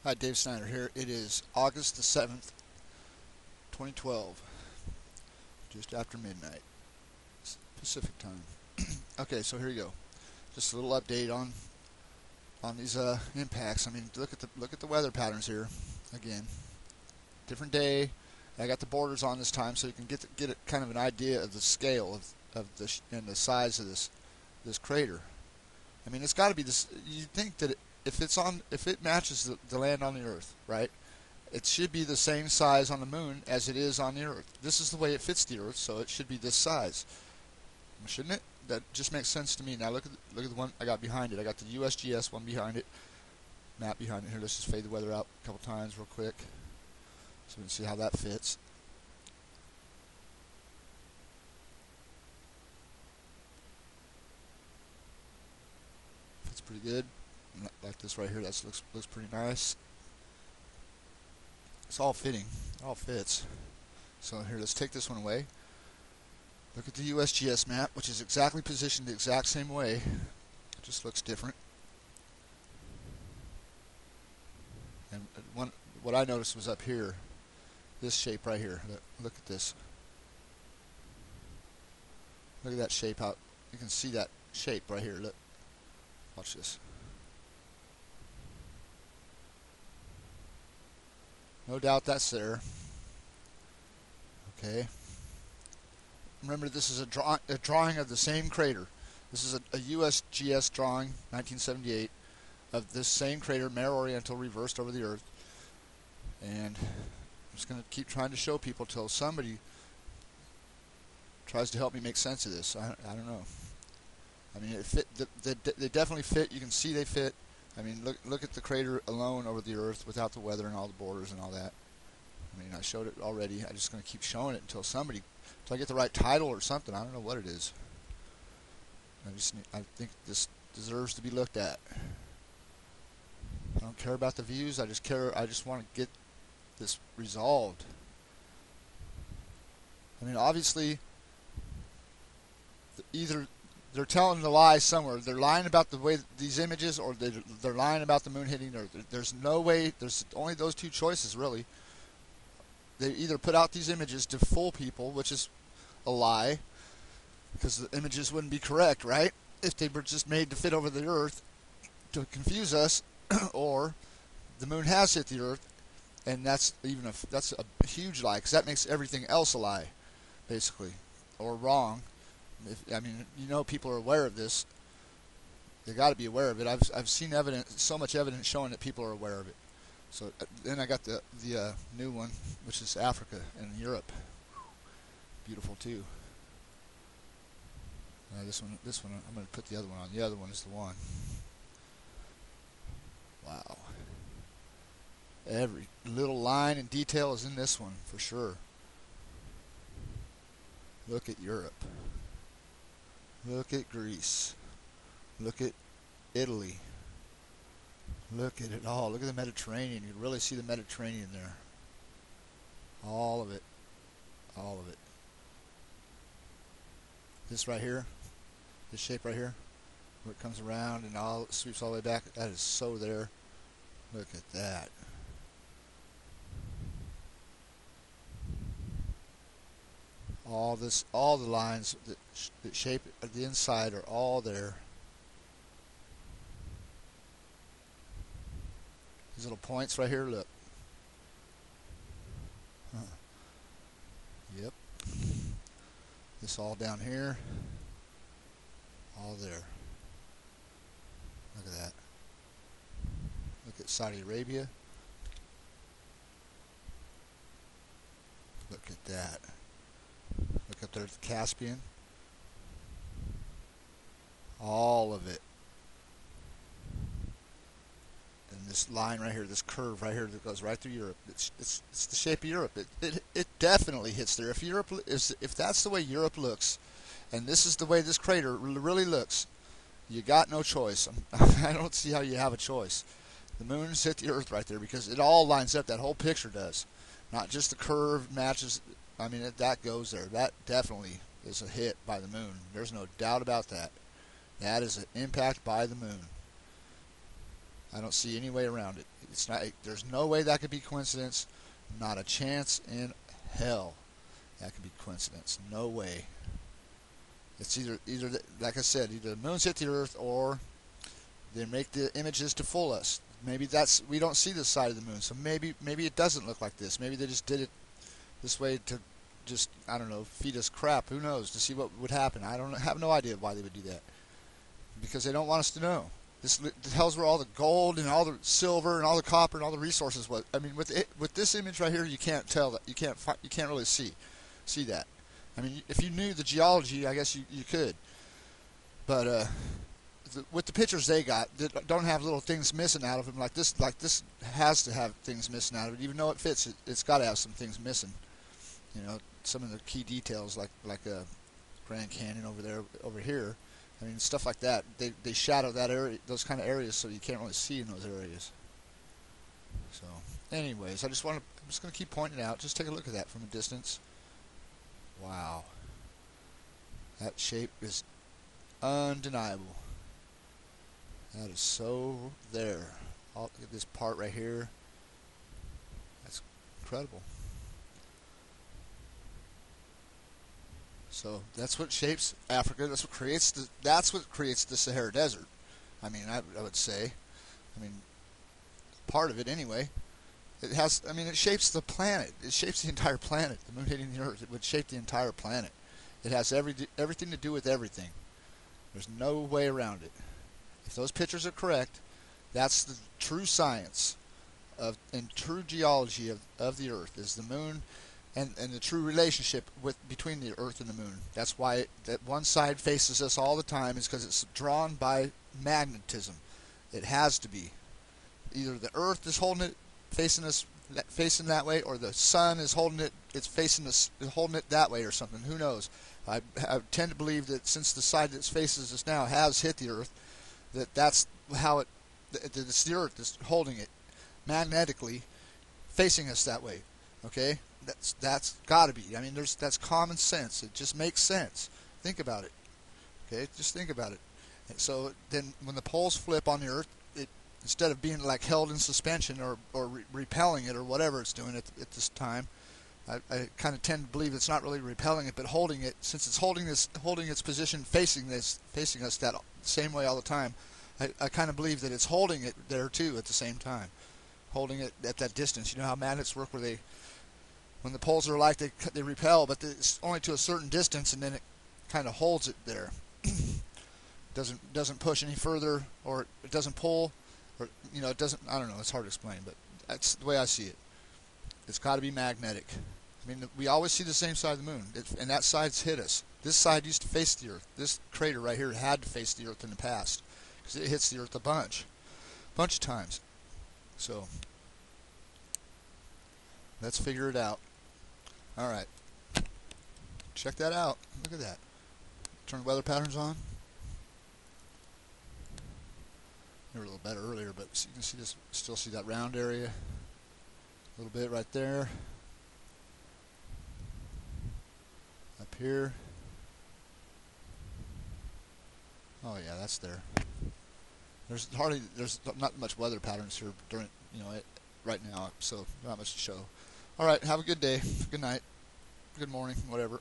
Hi, Dave Snyder here. It is August the 7th, 2012, just after midnight, Pacific time. Okay, so here you go. Just a little update on these impacts. I mean, look at the weather patterns here. Again, different day. I got the borders on this time, so you can get a, kind of an idea of the scale and the size of this crater. I mean, it's got to be this. You'd think that if it matches the land on the Earth, right? It should be the same size on the moon as it is on the Earth. This is the way it fits the Earth, so it should be this size, shouldn't it? That just makes sense to me. Now look at the one I got behind it. I got the USGS one behind it, map behind it. Here, let's just fade the weather out a couple times real quick, so we can see how that fits. Fits pretty good. Like this right here, that looks pretty nice. It's all fitting. It all fits. So here, let's take this one away. Look at the USGS map, which is exactly positioned the exact same way. It just looks different. And what I noticed was up here, this shape right here. Look at this. Look at that shape out. You can see that shape right here. Look. Watch this. No doubt that's there. Okay. Remember, this is a drawing of the same crater. This is a USGS drawing, 1978, of this same crater, Mare Oriental, reversed over the Earth. And I'm just going to keep trying to show people till somebody tries to help me make sense of this. I don't know. I mean, it fit. They definitely fit. You can see they fit. I mean, look at the crater alone over the Earth without the weather and all the borders and all that. I mean, I showed it already. I'm just going to keep showing it until I get the right title or something. I don't know what it is. I think this deserves to be looked at. I don't care about the views. I just want to get this resolved. I mean, obviously, either they're telling the lie somewhere. They're lying about the way these images, or they're lying about the moon hitting the Earth. There's no way. There's only those two choices, really. They either put out these images to fool people, which is a lie, because the images wouldn't be correct, right? If they were just made to fit over the Earth to confuse us, or the moon has hit the Earth, and that's a huge lie, because that makes everything else a lie, basically, or wrong. I mean, people are aware of this. They got to be aware of it. I've seen evidence, so much evidence showing that people are aware of it. So then I got the new one, which is Africa and Europe. Beautiful too. This one I'm going to put the other one on. The other one is the one. Wow. Every little line and detail is in this one for sure. Look at Europe. Look at Greece. Look at Italy. Look at it all. Look at the Mediterranean. You can really see the Mediterranean there. All of it. All of it. This right here, this shape right here, where it comes around and all sweeps all the way back, that is so there. Look at that. All the lines that shape the inside are all there. These little points right here, look. Yep. This all down here. All there. Look at that. Look at Saudi Arabia. Look at that. Look up there at the Caspian. All of it. And this line right here, this curve right here that goes right through Europe. It's the shape of Europe. It definitely hits there. If that's the way Europe looks, and this is the way this crater really looks, you got no choice. I don't see how you have a choice. The moon's hit the Earth right there because it all lines up. That whole picture does. Not just the curve matches. I mean, that goes there. That definitely is a hit by the moon. There's no doubt about that. That is an impact by the moon. I don't see any way around it. It's not. There's no way that could be coincidence. Not a chance in hell that could be coincidence. No way. It's either like I said, either the moon's hit the Earth or they make the images to fool us. Maybe we don't see this side of the moon, so maybe it doesn't look like this. Maybe they just did it this way to just, I don't know, feed us crap. Who knows? To see what would happen. I have no idea why they would do that. Because they don't want us to know. This tells where all the gold and all the silver and all the copper and all the resources was. I mean, with this image right here, you can't tell that. You can't really see that. I mean, if you knew the geology, I guess you could. But with the pictures they got, that don't have little things missing out of them, like this has to have things missing out of it. Even though it fits, it's got to have some things missing. You know, some of the key details, like Grand Canyon over here. I mean, stuff like that. They shadow that area, those kind of areas, so you can't really see in those areas. So, anyways, I'm just going to keep pointing it out. Just take a look at that from a distance. Wow, that shape is undeniable. That is so there. Look at this part right here. That's incredible. So that's what shapes Africa. That's what creates the Sahara Desert. I mean, I would say. I mean, part of it anyway. It has. I mean, it shapes the planet. It shapes the entire planet. The moon hitting the Earth, it would shape the entire planet. It has everything to do with everything. There's no way around it. If those pictures are correct, that's the true science and true geology of the Earth, is the moon. And the true relationship between the Earth and the moon. That's why that one side faces us all the time, is because it's drawn by magnetism. It has to be. Either the Earth is holding it, facing that way, or the sun is holding it, it's facing us, holding it that way or something. Who knows? I tend to believe that since the side that faces us now has hit the Earth, that's how it's the Earth that's holding it magnetically, facing us that way. Okay? That's got to be. I mean, that's common sense. It just makes sense. Think about it. Okay, just think about it. And so then, when the poles flip on the Earth, instead of being like held in suspension or repelling it or whatever it's doing at this time, I kind of tend to believe it's not really repelling it, but holding it. Since it's holding its position facing us that same way all the time, I kind of believe that it's holding it there too at the same time, holding it at that distance. You know how magnets work, where when the poles are alike, they repel, but it's only to a certain distance, and then it kind of holds it there. doesn't push any further, or it doesn't pull, or it doesn't. I don't know. It's hard to explain, but that's the way I see it. It's got to be magnetic. I mean, we always see the same side of the moon, and that side's hit us. This side used to face the Earth. This crater right here had to face the Earth in the past, because it hits the Earth a bunch of times. So let's figure it out. All right, check that out. Look at that. Turn the weather patterns on. They were a little better earlier, but you can see this. Still see that round area a little bit right there. Up here. Oh yeah, that's there. There's not much weather patterns here during right now, so not much to show. All right, have a good day, good night, good morning, whatever.